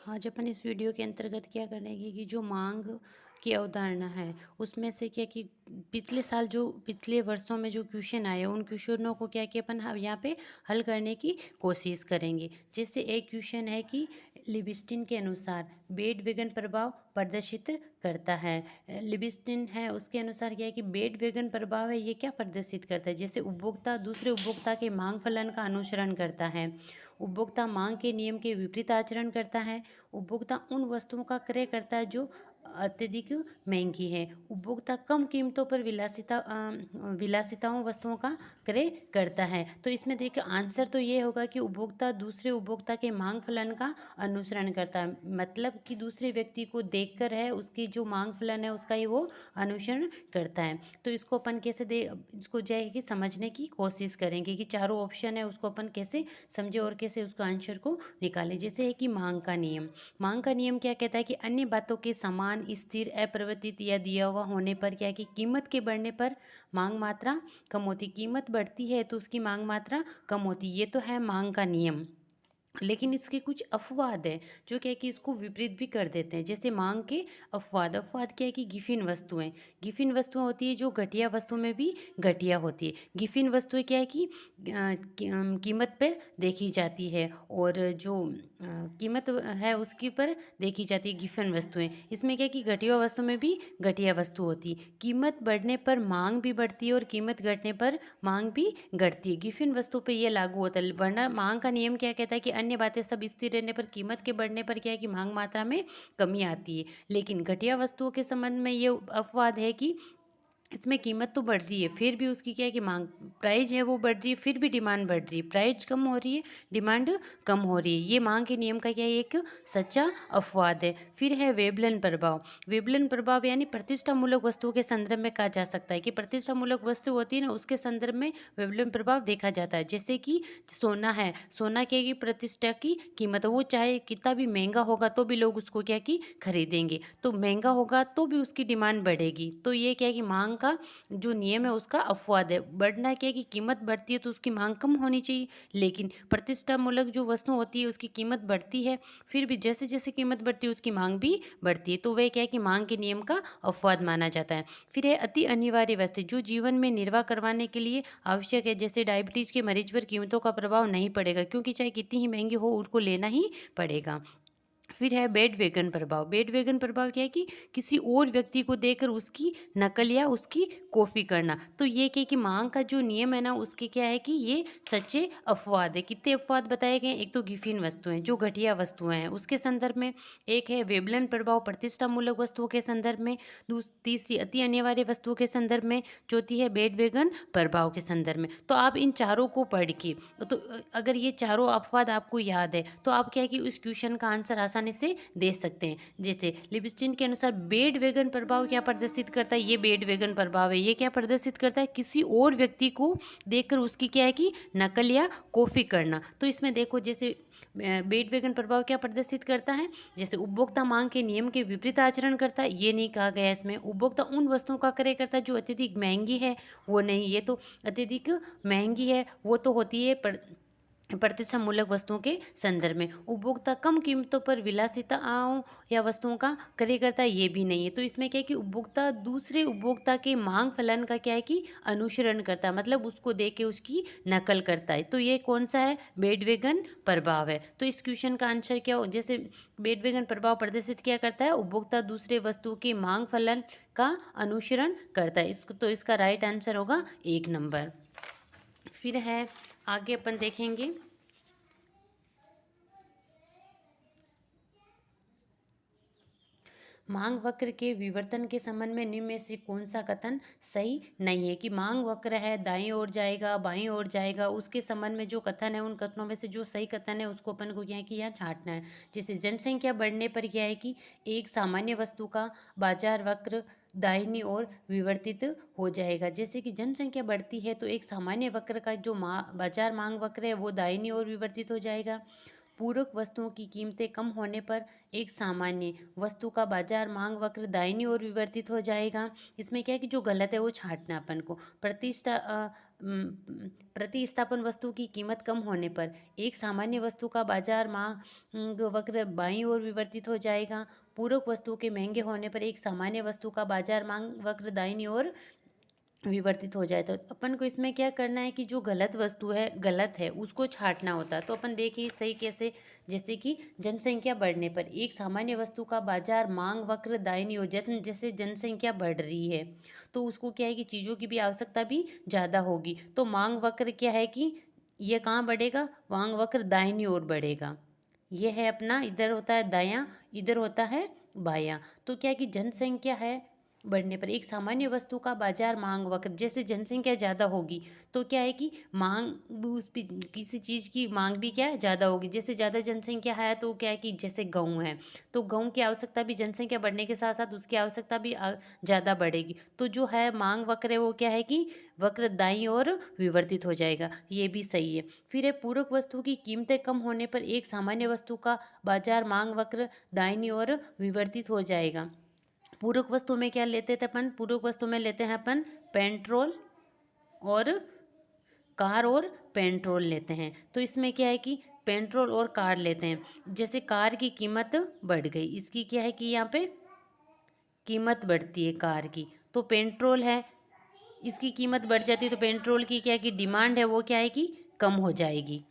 आज अपन इस वीडियो के अंतर्गत क्या करेंगे कि जो मांग की अवधारणा है उसमें से क्या कि पिछले साल जो पिछले वर्षों में जो क्वेश्चन आए उन क्वेश्चनों को क्या कि अपन हम यहाँ पे हल करने की कोशिश करेंगे। जैसे एक क्वेश्चन है कि लिबिस्टिन के अनुसार बेड वेगन प्रभाव प्रदर्शित करता है। लिबिस्टिन है उसके अनुसार क्या है कि बेड वेगन प्रभाव है ये क्या प्रदर्शित करता है। जैसे उपभोक्ता दूसरे उपभोक्ता के मांग फलन का अनुसरण करता है, उपभोक्ता मांग के नियम के विपरीत आचरण करता है, उपभोक्ता उन वस्तुओं का क्रय करता है जो अत्यधिक महंगी है, उपभोक्ता कम कीमतों पर विलासिताओं वस्तुओं का क्रय करता है। तो इसमें देखिए आंसर तो ये होगा कि उपभोक्ता दूसरे उपभोक्ता के मांग फलन का अनुसरण करता है, मतलब कि दूसरे व्यक्ति को देखकर है उसकी जो मांग फलन है उसका ही वो अनुसरण करता है। तो इसको अपन कैसे दे इसको जाएगी समझने की कोशिश करेंगे कि चारों ऑप्शन है उसको अपन कैसे समझे और कैसे उसको आंसर को निकालें। जैसे है कि मांग का नियम। मांग का नियम क्या कहता है कि अन्य बातों के समान स्थिर अपरिवर्तित या दिया हुआ होने पर क्या है कि कीमत के बढ़ने पर मांग मात्रा कम होती, कीमत बढ़ती है तो उसकी मांग मात्रा कम होती। ये तो है मांग का नियम। लेकिन इसके कुछ अपवाद है जो क्या है कि इसको विपरीत भी कर देते हैं। जैसे मांग के अपवाद क्या है कि गिफिन वस्तुएं होती है जो घटिया वस्तुओं में भी घटिया होती है। गिफिन वस्तुएं क्या है कि कीमत पर देखी जाती है और जो कीमत है उसके पर देखी जाती है गिफिन वस्तुएं। इसमें क्या है कि घटिया वस्तु में भी घटिया वस्तु होती है। कीमत बढ़ने पर मांग भी बढ़ती है और कीमत घटने पर मांग भी घटती है। गिफिन वस्तु पे ये लागू होता है, वरना मांग का नियम क्या कहता है कि अन्य बातें सब स्थिर रहने पर कीमत के बढ़ने पर क्या है कि मांग मात्रा में कमी आती है। लेकिन घटिया वस्तुओं के संबंध में ये अपवाद है कि इसमें कीमत तो बढ़ रही है फिर भी उसकी क्या है कि मांग प्राइस है वो बढ़ रही है, फिर भी डिमांड बढ़ रही है, प्राइस कम हो रही है डिमांड कम हो रही है। ये मांग के नियम का क्या है एक सच्चा अपवाद है। फिर है वेबलन प्रभाव। वेबलन प्रभाव यानी प्रतिष्ठामूलक वस्तुओं के संदर्भ में कहा जा सकता है कि प्रतिष्ठामूलक वस्तु होती है ना उसके संदर्भ में वेबलन प्रभाव देखा जाता है। जैसे कि सोना है, सोना क्या है कि प्रतिष्ठा की कीमत है, वो चाहे कितना भी महंगा होगा तो भी लोग उसको क्या कि खरीदेंगे, तो महंगा होगा तो भी उसकी डिमांड बढ़ेगी। तो ये क्या है कि मांग का जो नियम है उसका अपवाद है। बढ़ना क्या है कि कीमत बढ़ती है तो उसकी मांग कम होनी चाहिए, लेकिन प्रतिष्ठामूलक जो वस्तु होती है उसकी कीमत बढ़ती है, फिर भी जैसे जैसे कीमत बढ़ती है उसकी मांग भी बढ़ती है। तो वह क्या है कि मांग के नियम का अपवाद माना जाता है। फिर है अति अनिवार्य वस्तु जो जीवन में निर्वाह करवाने के लिए आवश्यक है। जैसे डायबिटीज के मरीज पर कीमतों का प्रभाव नहीं पड़ेगा क्योंकि चाहे कितनी ही महंगी हो उनको लेना ही पड़ेगा। फिर है बेड वेगन प्रभाव। बेड वेगन प्रभाव क्या है कि किसी और व्यक्ति को देखकर उसकी नकल या उसकी कॉपी करना। तो ये क्या है कि मांग का जो नियम है ना उसके क्या है कि ये सच्चे अपवाद है। कितने अपवाद बताए गए हैं? एक तो गिफिन वस्तुएं जो घटिया वस्तुएं हैं उसके संदर्भ में, एक है वेबलन प्रभाव प्रतिष्ठामूलक वस्तुओं के संदर्भ में, तीसरी अति अनिवार्य वस्तुओं के संदर्भ में, चौथी है बेड वेगन प्रभाव के संदर्भ में। तो आप इन चारों को पढ़ के तो अगर ये चारों अपवाद आपको याद है तो आप क्या है कि उस क्वेश्चन का आंसर आसानी से दे सकते हैं। जैसे लिबस्टिन के अनुसार बेड वेगन प्रभाव क्या प्रदर्शित करता है, ये बेड वेगन प्रभाव है, ये क्या प्रदर्शित करता है किसी और व्यक्ति को देखकर उसकी क्या है कि नकल या कॉपी करना। तो इसमें देखो जैसे बेड वेगन प्रभाव क्या प्रदर्शित करता है, जैसे उपभोक्ता मांग के नियम के विपरीत आचरण करता है, ये नहीं कहा गया है इसमें। उपभोक्ता उन वस्तुओं का क्रय करता है जो अत्यधिक महंगी है, वो नहीं, ये तो अत्यधिक महंगी है वो तो होती है प्रतिष्ठामूलक वस्तुओं के संदर्भ में। उपभोक्ता कम कीमतों पर विलासिताओं या वस्तुओं का क्रय करता है, ये भी नहीं है। तो इसमें क्या है कि उपभोक्ता दूसरे उपभोक्ता के मांग फलन का क्या है कि अनुसरण करता है, मतलब उसको देख के उसकी नकल करता है। तो ये कौन सा है, बेडवेगन प्रभाव है। तो इस क्वेश्चन का आंसर क्या हो, जैसे बेडवेगन प्रभाव प्रदर्शित क्या करता है, उपभोक्ता दूसरे वस्तु के मांग फलन का अनुसरण करता है। इसको तो इसका राइट आंसर होगा 1 नंबर। फिर है आगे अपन देखेंगे मांग वक्र के विवर्तन के संबंध में निम्न में से कौन सा कथन सही नहीं है। कि मांग वक्र है दाईं ओर जाएगा बाईं ओर जाएगा, उसके संबंध में जो कथन है उन कथनों में से जो सही कथन है उसको अपन को क्या है कि यहाँ छांटना है। जैसे जनसंख्या बढ़ने पर क्या है कि एक सामान्य वस्तु का बाजार वक्र दाहिनी ओर विवर्तित हो जाएगा। जैसे कि जनसंख्या बढ़ती है तो एक सामान्य वक्र का जो बाजार मांग वक्र है वो दाहिनी ओर विवर्तित हो जाएगा। पूरक वस्तुओं की कीमतें कम होने पर एक सामान्य वस्तु का बाजार मांग वक्र दाहिनी ओर विवर्तित हो जाएगा। इसमें क्या है कि जो गलत है वो छांटना है अपन को। प्रतिस्थापन वस्तु की कीमत कम होने पर एक सामान्य वस्तु का बाजार मांग वक्र बाईं ओर विवर्तित हो जाएगा। पूरक वस्तु के महंगे होने पर एक सामान्य वस्तु का बाजार मांग वक्र दाईनी ओर विवर्तित हो जाए। तो अपन को इसमें क्या करना है कि जो गलत वस्तु है, गलत है, उसको छांटना होता है। तो अपन देखिए सही कैसे, जैसे कि जनसंख्या बढ़ने पर एक सामान्य वस्तु का बाजार मांग वक्र दाईनी ओर, जैसे जनसंख्या बढ़ रही है तो उसको क्या है कि चीज़ों की भी आवश्यकता भी ज़्यादा होगी, तो मांग वक्र क्या है कि ये कहाँ बढ़ेगा, मांग वक्र दाईनी ओर बढ़ेगा। ये है अपना, इधर होता है दायां, इधर होता है बायां। तो क्या है कि जनसंख्या है बढ़ने पर एक सामान्य वस्तु का बाजार मांग वक्र, जैसे जनसंख्या ज़्यादा होगी तो क्या है कि मांग भी किसी चीज़ की मांग भी क्या है ज़्यादा होगी। जैसे ज़्यादा जनसंख्या है तो क्या है कि जैसे गेहूँ है तो गेहूँ की आवश्यकता भी जनसंख्या बढ़ने के साथ साथ उसकी आवश्यकता भी ज़्यादा बढ़ेगी। तो जो है मांग वक्र है वो क्या है कि वक्र दाईं ओर विवर्तित हो जाएगा। ये भी सही है। फिर है पूरक वस्तु की कीमतें कम होने पर एक सामान्य वस्तु का बाजार मांग वक्र दाईनी ओर विवर्तित हो जाएगा। पूरक वस्तु में क्या लेते थे अपन, पूरक वस्तु में लेते हैं अपन पेट्रोल और कार और पेट्रोल लेते हैं। तो इसमें क्या है कि पेट्रोल और कार लेते हैं। जैसे कार की कीमत बढ़ गई, इसकी क्या है कि यहाँ पे कीमत बढ़ती है कार की, तो पेट्रोल है इसकी कीमत बढ़ जाती है तो पेट्रोल की क्या है कि डिमांड है वो क्या है कि कम हो जाएगी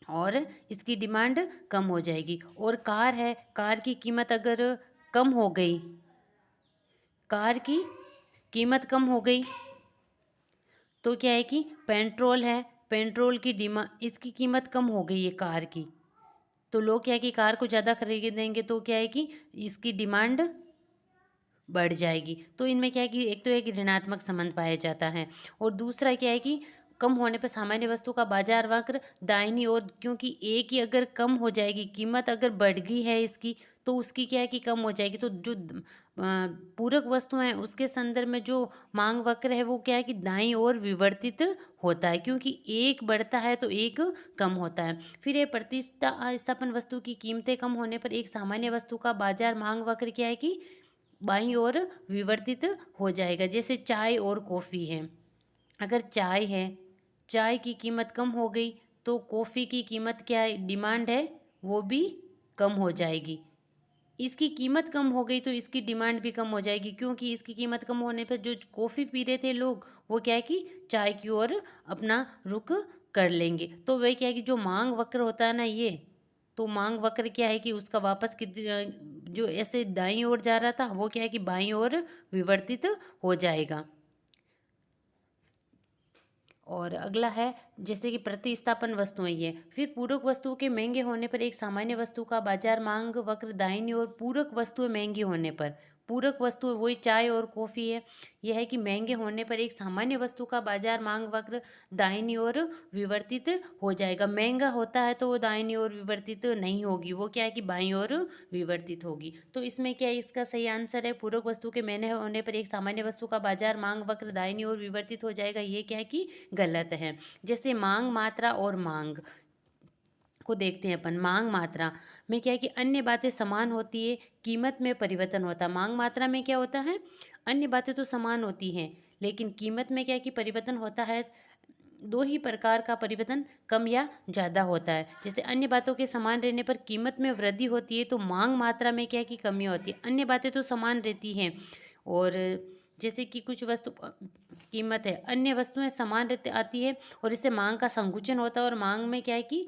और इसकी डिमांड कम हो जाएगी। और कार है, कार की कीमत अगर कम हो गई, कार की कीमत कम हो गई तो क्या है कि पेट्रोल है, पेट्रोल की डिमांड, इसकी कीमत कम हो गई है कार की, तो लोग क्या है कि कार को ज़्यादा खरीदेंगे तो क्या है कि इसकी डिमांड बढ़ जाएगी। तो इनमें क्या है कि एक तो एक ऋणात्मक संबंध पाया जाता है और दूसरा क्या है कि कम होने पर सामान्य वस्तु का बाजार वक्र दाहिनी ओर, क्योंकि एक ही अगर कम हो जाएगी, कीमत अगर बढ़ गई है इसकी तो उसकी क्या है कि कम हो जाएगी। तो जो पूरक वस्तुएं हैं उसके संदर्भ में जो मांग वक्र है वो क्या है कि दाईं ओर विवर्तित होता है, क्योंकि एक बढ़ता है तो एक कम होता है। फिर ये प्रतिस्थापन वस्तु की कीमतें कम होने पर एक सामान्य वस्तु का बाजार मांग वक्र क्या है कि बाईं ओर विवर्तित हो जाएगा। जैसे चाय और कॉफ़ी है, अगर चाय है, चाय की कीमत कम हो गई तो कॉफ़ी की कीमत क्या है, डिमांड है वो भी कम हो जाएगी। इसकी कीमत कम हो गई तो इसकी डिमांड भी कम हो जाएगी, क्योंकि इसकी कीमत कम होने पर जो कॉफ़ी पी रहे थे लोग वो क्या है कि चाय की ओर अपना रुख कर लेंगे। तो वही क्या है कि जो मांग वक्र होता है ना ये, तो मांग वक्र क्या है कि उसका वापस जो ऐसे दाईं ओर जा रहा था वो क्या है कि बाईं ओर विवर्तित हो जाएगा। और अगला है जैसे कि प्रतिस्थापन वस्तुएं, ये फिर पूरक वस्तुओं के महंगे होने पर एक सामान्य वस्तु का बाजार मांग वक्र दाहिनी ओर, पूरक वस्तुएं महंगी होने पर, पूरक वस्तुएं वही चाय और कॉफ़ी है, यह है कि महंगे होने पर एक सामान्य वस्तु का बाजार मांग वक्र दाहिनी ओर विवर्तित हो जाएगा। महंगा होता है तो वो दाहिनी ओर विवर्तित नहीं होगी, वो क्या है कि बाईं ओर विवर्तित होगी। तो इसमें क्या है, इसका सही आंसर है पूरक वस्तु के महंगे होने पर एक सामान्य वस्तु का बाजार मांग वक्र दाहिनी ओर विवर्तित हो जाएगा, ये क्या है कि गलत है। जैसे मांग मात्रा और मांग को देखते हैं अपन। मांग मात्रा में क्या है कि अन्य बातें समान होती है, कीमत में परिवर्तन होता है। मांग मात्रा में क्या होता है, अन्य बातें तो समान होती हैं लेकिन कीमत में क्या है कि परिवर्तन होता है। दो ही प्रकार का परिवर्तन कम या ज़्यादा होता है। जैसे अन्य बातों के समान रहने पर कीमत में वृद्धि होती है, तो मांग मात्रा में क्या है कि कमी होती है। अन्य बातें तो समान रहती हैं और जैसे कि कुछ वस्तु कीमत है, अन्य वस्तुएं समान रहती आती है और इससे मांग का संकुचन होता है और मांग में क्या है कि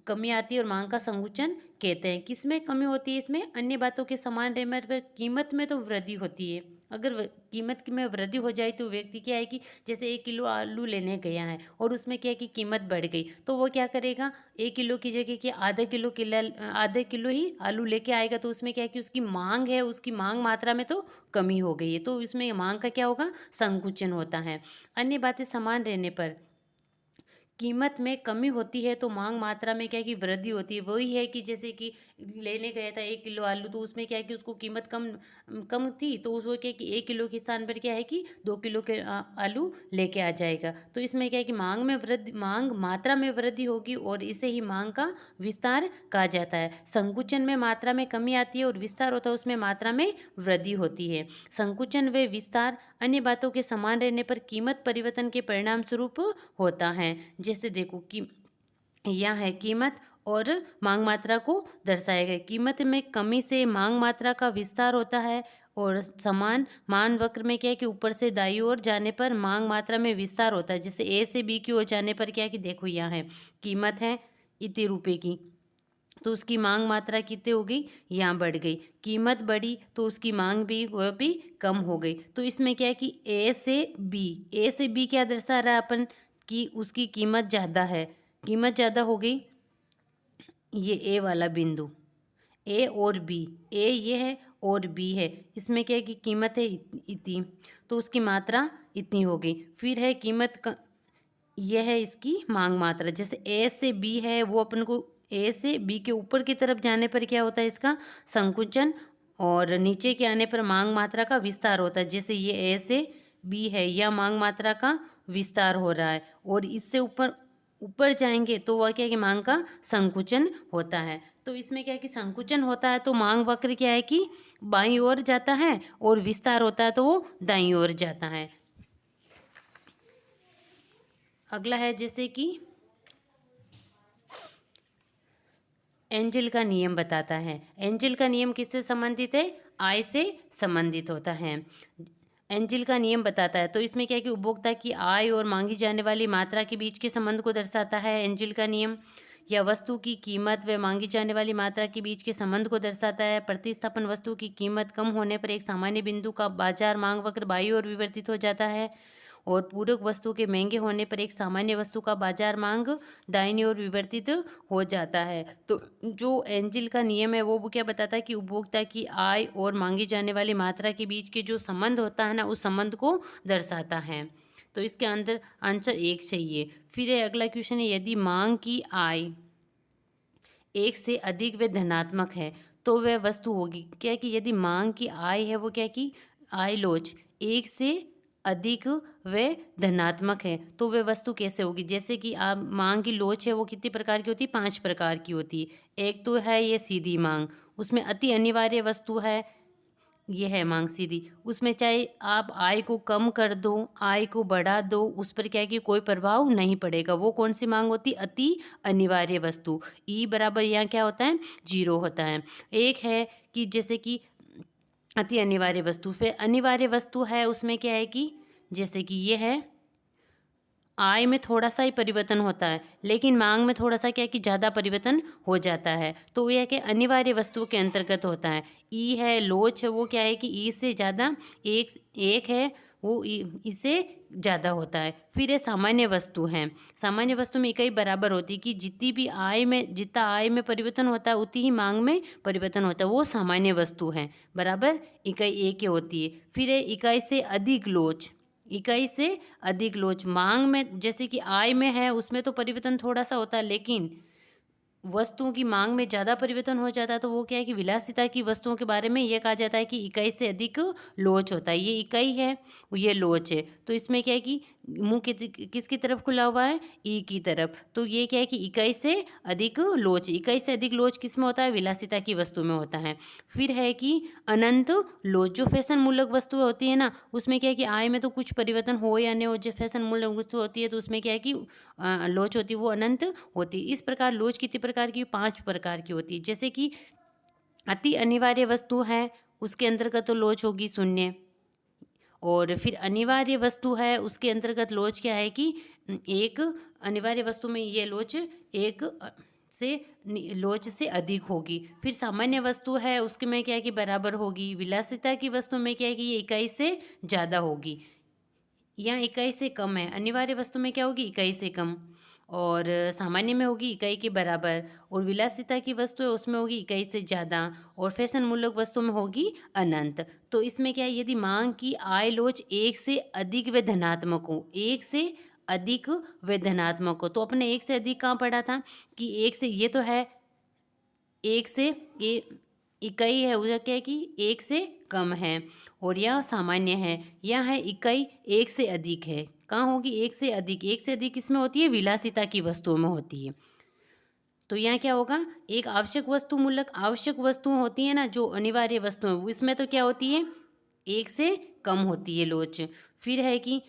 कमी आती है और मांग का संकुचन कहते हैं। किसमें कमी होती है, इसमें अन्य बातों के समान रहने पर कीमत में तो वृद्धि होती है। अगर कीमत में वृद्धि हो जाए तो व्यक्ति क्या है कि जैसे 1 किलो आलू लेने गया है और उसमें क्या है कि कीमत बढ़ गई तो वो क्या करेगा, 1 किलो की जगह कि आधे किलो ही आलू लेके आएगा। तो उसमें क्या है कि उसकी मांग है, उसकी मांग मात्रा में तो कमी हो गई है, तो इसमें मांग का क्या होगा, संकुचन होता है। अन्य बातें समान रहने पर कीमत में कमी होती है तो मांग मात्रा में क्या है कि वृद्धि होती है। वही है कि जैसे कि लेने गया था 1 किलो आलू, तो उसमें क्या है कि उसको कीमत कम कम थी, तो उसको क्या है कि 1 किलो के स्थान पर क्या है कि 2 किलो के आलू लेके आ जाएगा। तो इसमें क्या है कि मांग मात्रा में वृद्धि होगी और इसे ही मांग का विस्तार कहा जाता है। संकुचन में मात्रा में कमी आती है और विस्तार होता है उसमें मात्रा में वृद्धि होती है। संकुचन व विस्तार अन्य बातों के समान रहने पर कीमत परिवर्तन के परिणाम स्वरूप होता है। जैसे देखो कि यह है कीमत और मांग मात्रा को दर्शाया गया। कीमत में कमी से मांग मात्रा का विस्तार होता है और समान मान वक्र में क्या है कि ऊपर से दाईं ओर जाने पर मांग मात्रा में विस्तार होता है। जैसे ए से बी की ओर जाने पर क्या है कि देखो यहाँ है कीमत है इतने रुपए की, तो उसकी मांग मात्रा कितनी हो गई, यहाँ बढ़ गई। कीमत बढ़ी तो उसकी मांग भी वह भी कम हो गई। तो इसमें क्या है कि ए से बी क्या दर्शा रहा है अपन कि उसकी कीमत ज़्यादा है, कीमत ज़्यादा हो गई। ये ए वाला बिंदु, ए और बी, ए ये है और बी है, इसमें क्या है कि कीमत है इतनी, तो उसकी मात्रा इतनी हो गई। फिर है यह है इसकी मांग मात्रा। जैसे ए से बी है वो अपन को ए से बी के ऊपर की तरफ जाने पर क्या होता है इसका संकुचन, और नीचे के आने पर मांग मात्रा का विस्तार होता है। जैसे ये ए से बी है, यह मांग मात्रा का विस्तार हो रहा है, और इससे ऊपर ऊपर जाएंगे तो वह क्या है कि मांग का संकुचन होता है। तो इसमें क्या है कि संकुचन होता है तो मांग वक्र क्या है कि बाईं ओर जाता है, और विस्तार होता है तो वो दाईं ओर जाता है। अगला है जैसे कि एंजल का नियम बताता है। एंजल का नियम किससे संबंधित है, आय से संबंधित होता है। एंजल का नियम बताता है, तो इसमें क्या है कि उपभोक्ता की आय और मांगी जाने वाली मात्रा के बीच के संबंध को दर्शाता है एंजल का नियम। या वस्तु की कीमत व मांगी जाने वाली मात्रा के बीच के संबंध को दर्शाता है। प्रतिस्थापन वस्तु की कीमत कम होने पर एक सामान्य बिंदु का बाजार मांग वक्र बाईं ओर विवर्तित हो जाता है, और पूरक वस्तु के महंगे होने पर एक सामान्य वस्तु का बाजार मांग दाहिनी ओर विवर्तित हो जाता है। तो जो एंजल का नियम है वो क्या बताता है कि उपभोक्ता की आय और मांगी जाने वाली मात्रा के बीच के जो संबंध होता है ना, उस संबंध को दर्शाता है। तो इसके अंदर आंसर 1 चाहिए। फिर है अगला क्वेश्चन है, यदि मांग की आय 1 से अधिक व धनात्मक है तो वह वस्तु होगी। क्या है कि यदि मांग की आय है वो क्या है कि आय लोच 1 से अधिक व धनात्मक है तो वह वस्तु कैसे होगी। जैसे कि आप मांग की लोच है वो कितनी प्रकार की होती है, 5 प्रकार की होती है। एक तो है ये सीधी मांग, उसमें अति अनिवार्य वस्तु है, ये है मांग सीधी। उसमें चाहे आप आय को कम कर दो, आय को बढ़ा दो, उस पर क्या है कि कोई प्रभाव नहीं पड़ेगा। वो कौन सी मांग होती, अति अनिवार्य वस्तु। ई बराबर यहाँ क्या होता है, 0 होता है। एक है कि जैसे कि अति अनिवार्य वस्तु, फिर अनिवार्य वस्तु है उसमें क्या है कि जैसे कि ये है आय में थोड़ा सा ही परिवर्तन होता है, लेकिन मांग में थोड़ा सा क्या है कि ज़्यादा परिवर्तन हो जाता है, तो यह कि अनिवार्य वस्तु के अंतर्गत होता है। ई है लोच है वो क्या है कि ई से ज़्यादा, एक है वो इससे ज़्यादा होता है। फिर ये सामान्य वस्तु है। सामान्य वस्तु में इकाई बराबर होती है कि जितना आय में परिवर्तन होता है उतनी ही मांग में परिवर्तन होता है, वो सामान्य वस्तु है, बराबर इकाई एक ही होती है। फिर ये इकाई से अधिक लोच मांग में, जैसे कि आय में है उसमें तो परिवर्तन थोड़ा सा होता है, लेकिन वस्तुओं की मांग में ज़्यादा परिवर्तन हो जाता है तो वो क्या है कि विलासिता की वस्तुओं के बारे में ये कहा जाता है कि इकाई से अधिक लोच होता है। ये इकाई है, ये लोच है, तो इसमें क्या है कि मुंह किसकी तरफ खुला हुआ है, ई की तरफ, तो ये क्या है कि इकाई से अधिक लोच, इकाई से अधिक लोच किस में होता है, विलासिता की वस्तु में होता है। फिर है कि अनंत लोच, जो फैशन मूलक वस्तु होती है ना, उसमें क्या है कि आय में तो कुछ परिवर्तन हो या नहीं हो, जो फैशन मूलक वस्तु होती है तो उसमें क्या है कि लोच होती है वो अनंत होती है। इस प्रकार लोच कितनी प्रकार की, 5 प्रकार की होती है। जैसे कि अति अनिवार्य वस्तु है उसके अंतर्गत तो लोच होगी 0, और फिर अनिवार्य वस्तु है उसके अंतर्गत लोच क्या है कि एक, अनिवार्य वस्तु में ये लोच एक से लोच से अधिक होगी। फिर सामान्य वस्तु है उसके में क्या है कि बराबर होगी। विलासिता की वस्तु में क्या है कि ये इकाई से ज़्यादा होगी, यहाँ इकाई से कम है। अनिवार्य वस्तु में क्या होगी, इकाई से कम, और सामान्य में होगी इकाई के बराबर, और विलासिता की वस्तु है उसमें होगी इकाई से ज़्यादा, और फैशन मूलक वस्तु में होगी अनंत। तो इसमें क्या है, यदि मांग की आय लोच 1 से अधिक व धनात्मक हो, 1 से अधिक व धनात्मक हो। तो अपने एक से अधिक कहाँ पढ़ा था कि एक से, ये तो है एक से, ये इकाई है उसका क्या है कि एक से कम है, और यहाँ सामान्य है, यहाँ है इकाई एक से अधिक है। कहाँ होगी? एक से अधिक। एक से अधिक किसमें होती है? विलासिता की वस्तुओं में होती है। तो यहाँ क्या होगा? एक आवश्यक वस्तु मूलक, आवश्यक वस्तुएं होती है ना जो अनिवार्य वस्तुएं, इसमें तो क्या होती है? एक से कम होती है लोच। फिर है कि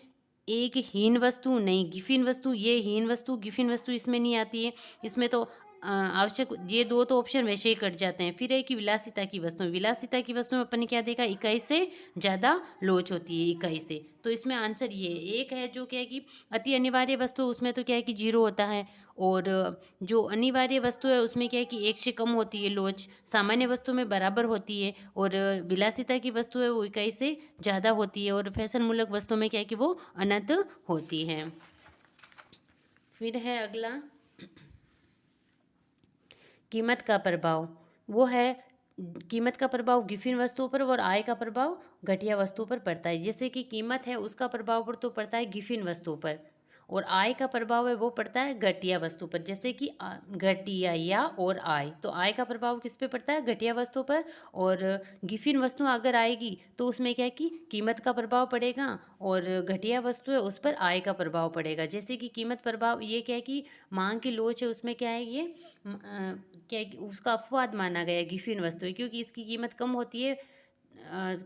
एक हीन वस्तु, नहीं गिफिन वस्तु, ये हीन वस्तु गिफिन वस्तु इसमें नहीं आती है। इसमें तो आवश्यक, ये दो तो ऑप्शन वैसे ही कट जाते हैं। फिर है कि विलासिता की वस्तु, विलासिता की वस्तु में अपन ने क्या देखा? इकाई से ज़्यादा लोच होती है, इकाई से। तो इसमें आंसर ये है। एक है जो क्या है कि अति अनिवार्य वस्तु, उसमें तो क्या है कि 0 होता है, और जो अनिवार्य वस्तु है उसमें क्या है कि 1 से कम होती है लोच, सामान्य वस्तु में बराबर होती है, और विलासिता की वस्तु है वो इकाई से ज़्यादा होती है, और फैशन मूलक वस्तु में क्या है कि वो अनंत होती है। फिर है अगला कीमत का प्रभाव। वो है कीमत का प्रभाव गिफिन वस्तुओं पर और आय का प्रभाव घटिया वस्तुओं पर पड़ता है। जैसे कि कीमत है उसका प्रभाव पर तो पड़ता है गिफिन वस्तु पर, और आय का प्रभाव है वो पड़ता है घटिया वस्तु पर। जैसे कि घटिया या और आय, तो आय का प्रभाव किस पे पड़ता है? घटिया वस्तु पर, और गिफिन वस्तु अगर आएगी तो उसमें क्या है कि कीमत का प्रभाव पड़ेगा, और घटिया वस्तु है उस पर आय का प्रभाव पड़ेगा। जैसे कि कीमत प्रभाव ये क्या है कि मांग की लोच है, उसमें क्या है ये क्या है कि उसका अपवाद माना गया है गिफिन वस्तु है, क्योंकि इसकी कीमत कम होती है,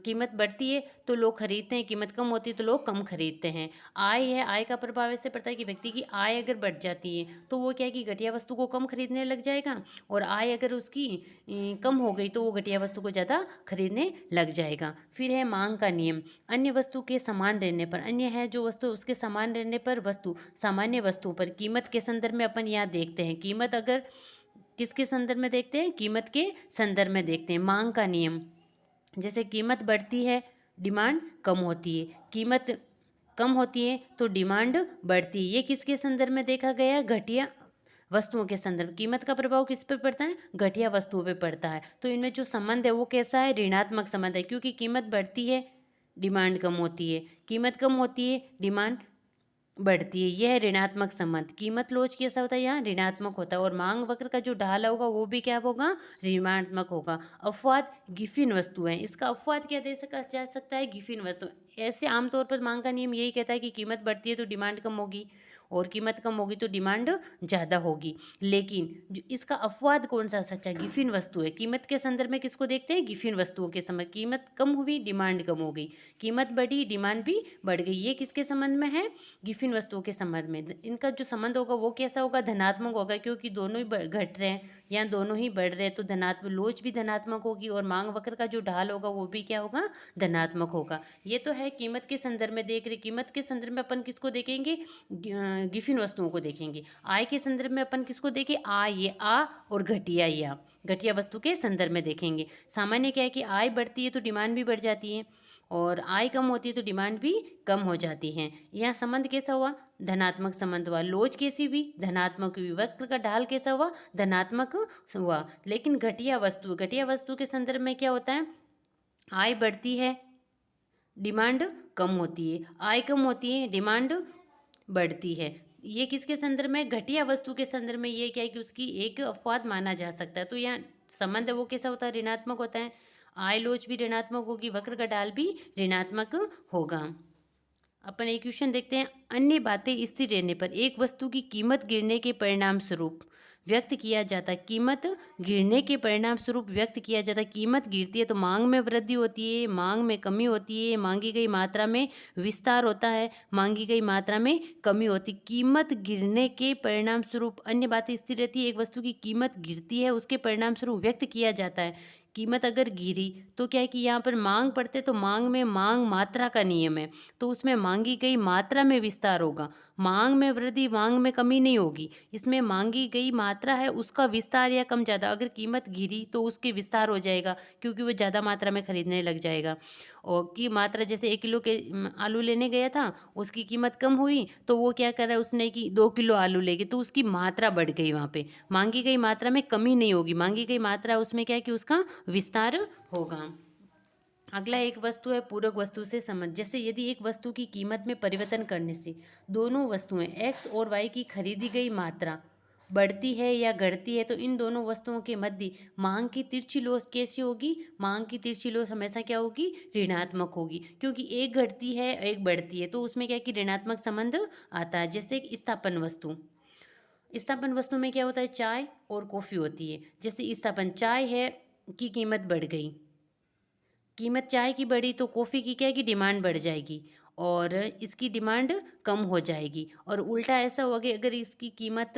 कीमत बढ़ती है तो लोग खरीदते हैं, कीमत कम होती है तो लोग कम खरीदते हैं। आय है, आय का प्रभाव ऐसे पड़ता है कि व्यक्ति की आय अगर बढ़ जाती है तो वो क्या है कि घटिया वस्तु को कम खरीदने लग जाएगा, और आय अगर उसकी कम हो गई तो वो घटिया वस्तु को ज़्यादा खरीदने लग जाएगा। फिर है मांग का नियम। अन्य वस्तु के समान रहने पर, अन्य है जो वस्तु उसके समान रहने पर वस्तु सामान्य वस्तु पर कीमत के संदर्भ में अपन यहाँ देखते हैं। कीमत अगर किसके संदर्भ में देखते हैं? कीमत के संदर्भ में देखते हैं। मांग का नियम, जैसे कीमत बढ़ती है डिमांड कम होती है, कीमत कम होती है तो डिमांड बढ़ती है। ये किसके संदर्भ में देखा गया? घटिया वस्तुओं के संदर्भ। कीमत का प्रभाव किस पर पड़ता है? घटिया वस्तुओं पर पड़ता है। तो इनमें जो संबंध है वो कैसा है? ऋणात्मक संबंध है, क्योंकि कीमत बढ़ती है डिमांड कम होती है, कीमत कम होती है डिमांड बढ़ती है। यह है ऋणात्मक संबंध। कीमत लोच कैसा होता है? यहाँ ऋणात्मक होता है, और मांग वक्र का जो ढाल होगा वो भी क्या होगा? ऋणात्मक होगा। अपवाद गिफिन वस्तु है, इसका अपवाद क्या दे सका जा सकता है? गिफिन वस्तु। ऐसे आमतौर पर मांग का नियम यही कहता है कि कीमत बढ़ती है तो डिमांड कम होगी, और कीमत कम होगी तो डिमांड ज़्यादा होगी। लेकिन जो इसका अपवाद कौन सा सच्चा? गिफिन वस्तु है। कीमत के संदर्भ में किसको देखते हैं? गिफिन वस्तुओं के समय कीमत कम हुई डिमांड कम हो गई, कीमत बढ़ी डिमांड भी बढ़ गई। ये किसके संबंध में है? गिफिन वस्तुओं के संबंध में। इनका जो संबंध होगा वो कैसा होगा? धनात्मक होगा, क्योंकि दोनों ही घट रहे हैं या दोनों ही बढ़ रहे हैं, तो धनात्मक लोच भी धनात्मक होगी, और मांग वक्र का जो ढाल होगा वो भी क्या होगा? धनात्मक होगा। ये तो है कीमत के संदर्भ में देख रहे। कीमत के संदर्भ में अपन किसको देखेंगे? गिफिन वस्तुओं को देखेंगे। आय के संदर्भ में अपन किसको देखें? ये आ और घटिया या घटिया वस्तु के संदर्भ में देखेंगे। सामान्य क्या है कि आय बढ़ती है तो डिमांड भी बढ़ जाती है, और आय कम होती है तो डिमांड भी कम हो जाती है। यह संबंध कैसा हुआ? धनात्मक संबंध हुआ। लोच कैसी हुई? धनात्मक हुई। वक्र का ढाल कैसा हुआ? धनात्मक हुआ। लेकिन घटिया वस्तु के संदर्भ में क्या होता है? आय बढ़ती है डिमांड कम होती है, आय कम होती है डिमांड बढ़ती है। ये किसके संदर्भ में? घटिया वस्तु के संदर्भ में। ये क्या है कि उसकी एक अपवाद माना जा सकता है। तो यहाँ संबंध है वो कैसा होता है? ऋणात्मक होता है। आय लोच भी ऋणात्मक होगी, वक्र का ढाल भी ऋणात्मक होगा। अपन एक क्वेश्चन देखते हैं। अन्य बातें स्थिर रहने पर एक वस्तु की कीमत गिरने के परिणाम स्वरूप व्यक्त किया जाता है। कीमत गिरने के परिणाम स्वरूप व्यक्त किया जाता है। कीमत गिरती है तो मांग में वृद्धि होती है, मांग में कमी होती है, मांगी गई मात्रा में विस्तार होता है, मांगी गई मात्रा में कमी होती है। कीमत गिरने के परिणाम स्वरूप अन्य बातें स्थिर रहती है। एक वस्तु की कीमत गिरती है उसके परिणाम स्वरूप व्यक्त किया जाता है। कीमत अगर गिरी तो क्या है कि यहाँ पर मांग पड़ते तो मांग में मांग मात्रा का नियम है, तो उसमें मांगी गई मात्रा में विस्तार होगा। मांग में वृद्धि, मांग में कमी नहीं होगी। इसमें मांगी गई मात्रा है उसका विस्तार या कम ज़्यादा। अगर कीमत गिरी तो उसके विस्तार हो जाएगा, क्योंकि वो ज़्यादा मात्रा में खरीदने लग जाएगा। और की मात्रा, जैसे 1 किलो के आलू लेने गया था, उसकी कीमत कम हुई तो वो क्या कर रहा है उसने कि 2 किलो आलू लेके, तो उसकी मात्रा बढ़ गई। वहाँ पे मांगी गई मात्रा में कमी नहीं होगी, मांगी गई मात्रा उसमें क्या है कि उसका विस्तार होगा। अगला एक वस्तु है पूरक वस्तु से संबंध। जैसे यदि एक वस्तु की कीमत में परिवर्तन करने से दोनों वस्तुएं एक्स और वाई की खरीदी गई मात्रा बढ़ती है या घटती है, तो इन दोनों वस्तुओं के मध्य मांग की तिरछी लोच कैसी होगी? मांग की तिरछी लोच हमेशा क्या होगी? ऋणात्मक होगी, क्योंकि एक घटती है एक बढ़ती है, तो उसमें क्या है कि ऋणात्मक संबंध आता है। जैसे एक स्थापन वस्तु, स्थापन वस्तु में क्या होता है? चाय और कॉफी होती है। जैसे स्थापन चाय है की कीमत बढ़ गई, कीमत चाय की बढ़ी तो कॉफ़ी की क्या है कि डिमांड बढ़ जाएगी और इसकी डिमांड कम हो जाएगी। और उल्टा ऐसा होगा कि अगर इसकी कीमत,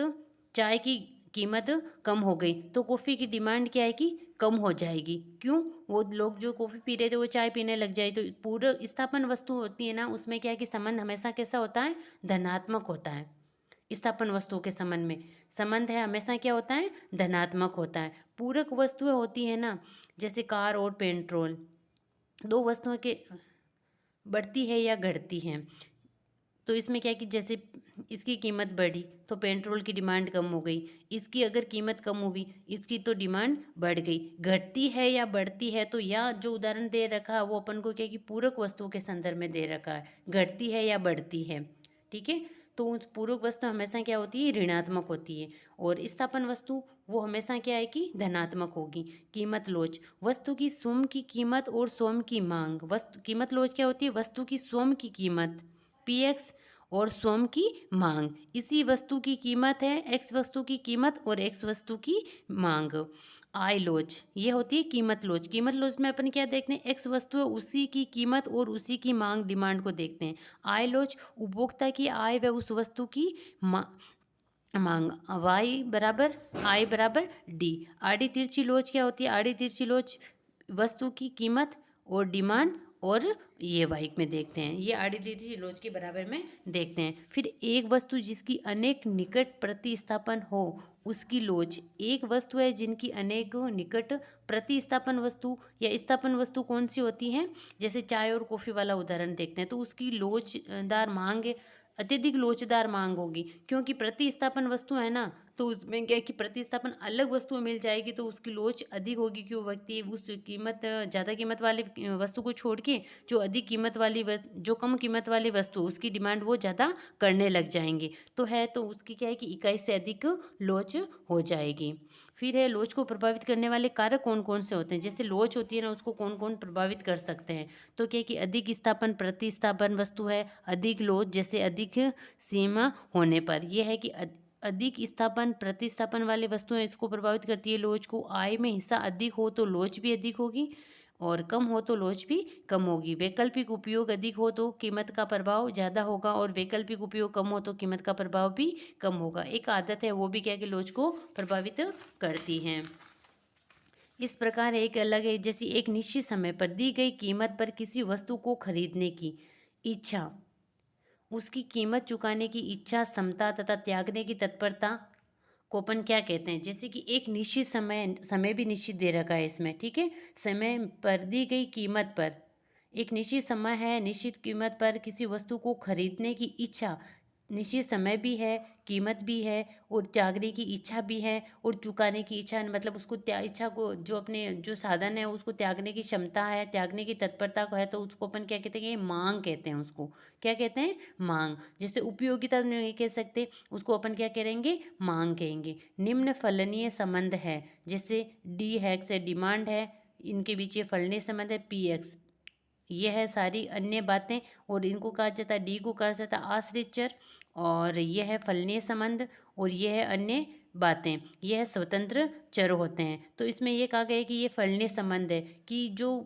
चाय की कीमत कम हो गई तो कॉफ़ी की डिमांड क्या है कि कम हो जाएगी। क्यों? वो लोग जो कॉफ़ी पी रहे थे वो चाय पीने लग जाए। तो पूरा स्थापन वस्तु होती है ना, उसमें क्या है कि संबंध हमेशा कैसा होता है? धनात्मक होता है। स्थापन वस्तुओं के संबंध में संबंध है हमेशा क्या होता है? धनात्मक होता है। पूरक वस्तुएं होती है ना, जैसे कार और पेट्रोल, दो वस्तुओं के बढ़ती है या घटती हैं, तो इसमें क्या है कि जैसे इसकी कीमत बढ़ी तो पेट्रोल की डिमांड कम हो गई, इसकी अगर कीमत कम हुई इसकी तो डिमांड बढ़ गई। घटती है या बढ़ती है, तो या जो उदाहरण दे रखा है वो अपन को क्या है कि पूरक वस्तुओं के संदर्भ में दे रखा है, घटती है या बढ़ती है। ठीक है, तो उस पूरक वस्तु हमेशा क्या होती है? ऋणात्मक होती है। और स्थापन वस्तु वो हमेशा क्या है कि धनात्मक होगी। कीमत लोच, वस्तु की स्वयं की कीमत और स्वयं की मांग। वस्तु कीमत लोच क्या होती है? वस्तु की स्वयं की कीमत पी एक्स और स्वयं की मांग, इसी वस्तु की कीमत है एक्स वस्तु की कीमत और एक्स वस्तु की मांग। आय लोच ये होती है कीमत लोच। कीमत लोच में अपन क्या देखते हैं? एक्स वस्तु है उसी की कीमत और उसी की मांग डिमांड को देखते हैं। आय लोच उपभोक्ता की आय व उस वस्तु की मांग। वाई बराबर आई बराबर डी। आड़ी तिरछी लोच क्या होती है? आड़ी तिरछी लोच वस्तु की कीमत और डिमांड और ये वाई में देखते हैं, ये आड़ी तिरछी लोच के बराबर में देखते हैं। फिर एक वस्तु जिसकी अनेक निकट प्रतिस्थापन हो उसकी लोच। एक वस्तु है जिनकी अनेक निकट प्रतिस्थापन वस्तु या स्थापन वस्तु कौन सी होती हैं? जैसे चाय और कॉफ़ी वाला उदाहरण देखते हैं, तो उसकी लोचदार मांग अत्यधिक लोचदार मांग होगी, क्योंकि प्रतिस्थापन वस्तु है ना, तो उसमें क्या है कि प्रतिस्थापन अलग वस्तु मिल जाएगी तो उसकी लोच अधिक होगी। क्यों? व्यक्ति उस कीमत ज़्यादा कीमत वाली वस्तु को छोड़ के जो अधिक कीमत वाली जो कम कीमत वाली वस्तु उसकी डिमांड वो ज़्यादा करने लग जाएंगे, तो है तो उसकी क्या है कि इकाई से अधिक लोच हो जाएगी। फिर है लोच को प्रभावित करने वाले कारक कौन कौन से होते हैं? जैसे लोच होती है ना, उसको कौन कौन प्रभावित कर सकते हैं? तो क्या है कि अधिक स्थापन प्रतिस्थापन वस्तु है, अधिक लोच जैसे अधिक सीमा होने पर, यह है कि अधिक स्थापन प्रतिस्थापन वाले वस्तुएं इसको प्रभावित करती है लोच को। आय में हिस्सा अधिक हो तो लोच भी अधिक होगी और कम हो तो लोच भी कम होगी। वैकल्पिक उपयोग अधिक हो तो कीमत का प्रभाव ज़्यादा होगा और वैकल्पिक उपयोग कम हो तो कीमत का प्रभाव भी कम होगा। एक आदत है वो भी क्या है कि लोच को प्रभावित करती है। इस प्रकार एक अलग है, जैसे एक निश्चित समय पर दी गई कीमत पर किसी वस्तु को खरीदने की इच्छा, उसकी कीमत चुकाने की इच्छा, क्षमता तथा त्यागने की तत्परता को अपन क्या कहते हैं? जैसे कि एक निश्चित समय, समय भी निश्चित दे रखा है इसमें, ठीक है, समय पर दी गई कीमत पर, एक निश्चित समय है, निश्चित कीमत पर किसी वस्तु को खरीदने की इच्छा, निश्चित समय भी है, कीमत भी है और त्यागने की इच्छा भी है और चुकाने की इच्छा, मतलब उसको इच्छा को जो अपने जो साधन है उसको त्यागने की क्षमता है, त्यागने की तत्परता को है, तो उसको अपन क्या कहते हैं? ये मांग कहते हैं। उसको क्या कहते हैं? मांग। जैसे उपयोगिता नहीं कह सकते, उसको अपन क्या करेंगे? मांग कहेंगे। निम्न फलनीय संबंध है, जैसे डी एक्स है डिमांड है, इनके बीच ये फलनीय संबंध है पी एक्स, ये है सारी अन्य बातें। और इनको कहा जाता है, डी को कहा जाता है आश्रित चर, और यह है फलनीय संबंध, और यह है अन्य बातें, यह है स्वतंत्र चर होते हैं। तो इसमें यह कहा गया है कि ये फलनीय संबंध है कि जो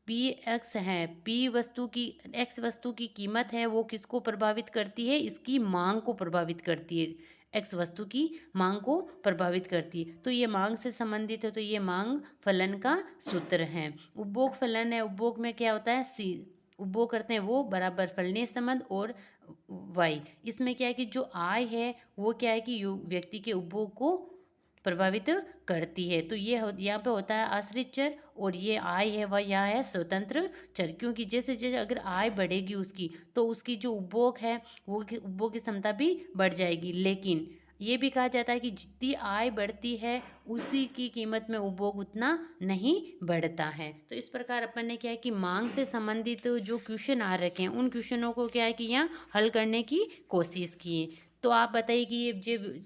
पी एक्स है, पी वस्तु की, एक्स वस्तु की कीमत है वो किसको प्रभावित करती है? इसकी मांग को प्रभावित करती है, एक्स वस्तु की मांग को प्रभावित करती है। तो ये मांग से संबंधित है, तो ये मांग फलन का सूत्र है। उपभोग फलन है, उपभोग में क्या होता है? सी उपभोग करते हैं वो बराबर फलनीय संबंध और वाई। इसमें क्या है कि जो आय है वो क्या है कि व्यक्ति के उपभोग को प्रभावित करती है। तो ये यहाँ पे होता है आश्रित चर, और ये आय है वह यहाँ है स्वतंत्र चर। क्योंकि जैसे जैसे अगर आय बढ़ेगी उसकी, तो उसकी जो उपभोग है वो उपभोग की क्षमता भी बढ़ जाएगी। लेकिन ये भी कहा जाता है कि जितनी आय बढ़ती है उसी की कीमत में उपभोग उतना नहीं बढ़ता है। तो इस प्रकार अपन ने क्या है कि मांग से संबंधित जो क्वेश्चन आ रखे हैं उन क्वेश्चनों को क्या है कि यहाँ हल करने की कोशिश किए। तो आप बताइए कि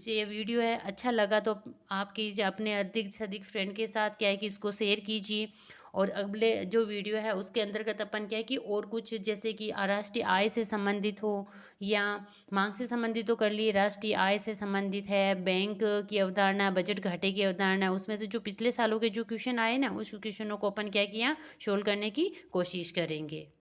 ये वीडियो है अच्छा लगा तो आप कीजिए अपने अधिक से अधिक फ्रेंड के साथ क्या है कि इसको शेयर कीजिए। और अगले जो वीडियो है उसके अंतर्गत अपन क्या है कि और कुछ जैसे कि राष्ट्रीय आय से संबंधित हो या मांग से संबंधित तो कर लिए, राष्ट्रीय आय से संबंधित है, बैंक की अवधारणा, बजट घाटे की अवधारणा, उसमें से जो पिछले सालों के जो क्वेश्चन आए ना उस क्वेश्चनों को अपन क्या किया सोल्व करने की कोशिश करेंगे।